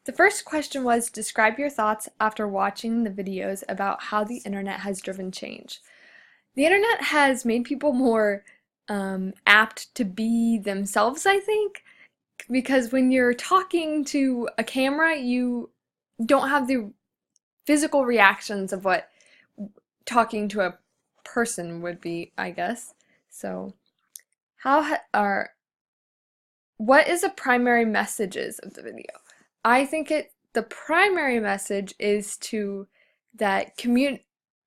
The first question was, describe your thoughts after watching the videos about how the internet has driven change. The internet has made people more apt to be themselves, I think, because when you're talking to a camera, you don't have the physical reactions of what talking to a person would be, I guess. So, what is the primary messages of the video? I think the primary message is that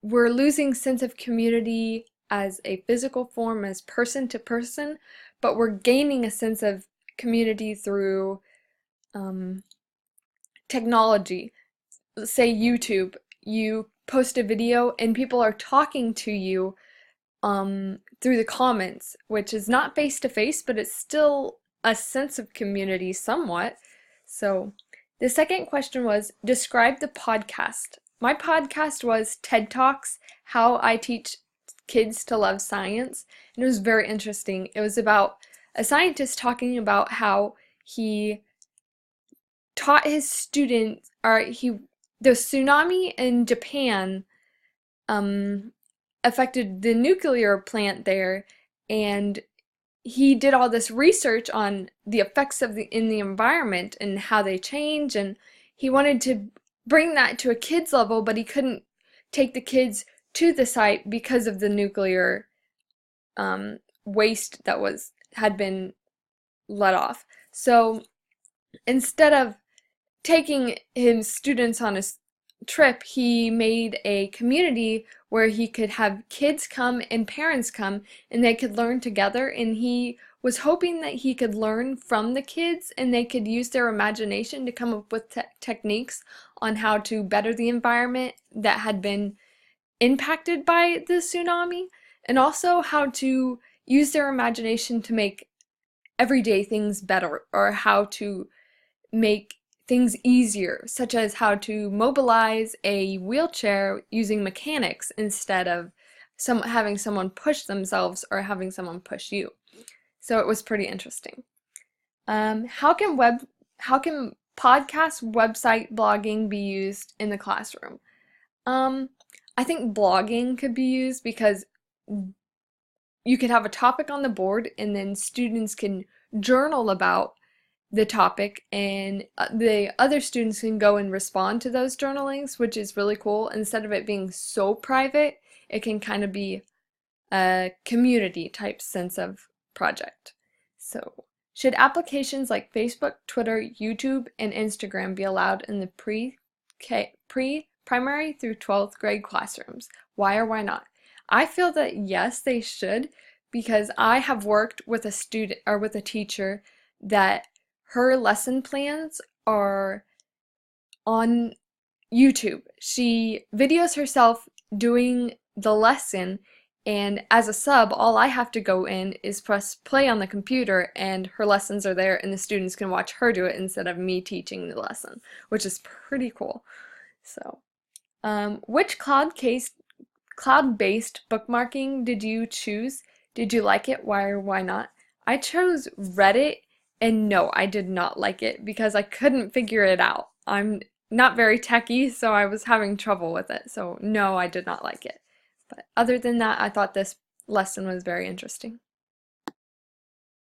we're losing sense of community as a physical form, as person to person, but we're gaining a sense of community through technology. Say YouTube, you post a video and people are talking to you through the comments, which is not face to face, but it's still a sense of community somewhat. So the second question was, describe the podcast. My podcast was TED Talks, How I Teach Kids to Love Science, and it was very interesting. It was about a scientist talking about how he taught his students, the tsunami in Japan affected the nuclear plant there, and he did all this research on the effects in the environment and how they change, and he wanted to bring that to a kid's level, but he couldn't take the kids to the site because of the nuclear waste that had been let off. So instead of taking his students on a trip, he made a community where he could have kids come and parents come and they could learn together, and he was hoping that he could learn from the kids and they could use their imagination to come up with techniques on how to better the environment that had been impacted by the tsunami, and also how to use their imagination to make everyday things better, or how to make things easier, such as how to mobilize a wheelchair using mechanics instead of having someone push themselves or having someone push you. So it was pretty interesting. How can podcast, website, blogging be used in the classroom? I think blogging could be used because you could have a topic on the board and then students can journal about the topic, and the other students can go and respond to those journalings, which is really cool. Instead of it being so private, it can kind of be a community type sense of project. So, should applications like Facebook, Twitter, YouTube, and Instagram be allowed in the primary through 12th grade classrooms? Why or why not? I feel that yes, they should, because I have worked with a student or with a teacher that her lesson plans are on YouTube. She videos herself doing the lesson, and as a sub, all I have to go in is press play on the computer and her lessons are there and the students can watch her do it instead of me teaching the lesson, which is pretty cool. So, which cloud-based bookmarking did you choose? Did you like it? Why or why not? I chose Reddit. And no, I did not like it because I couldn't figure it out. I'm not very techy, so I was having trouble with it. So no, I did not like it. But other than that, I thought this lesson was very interesting.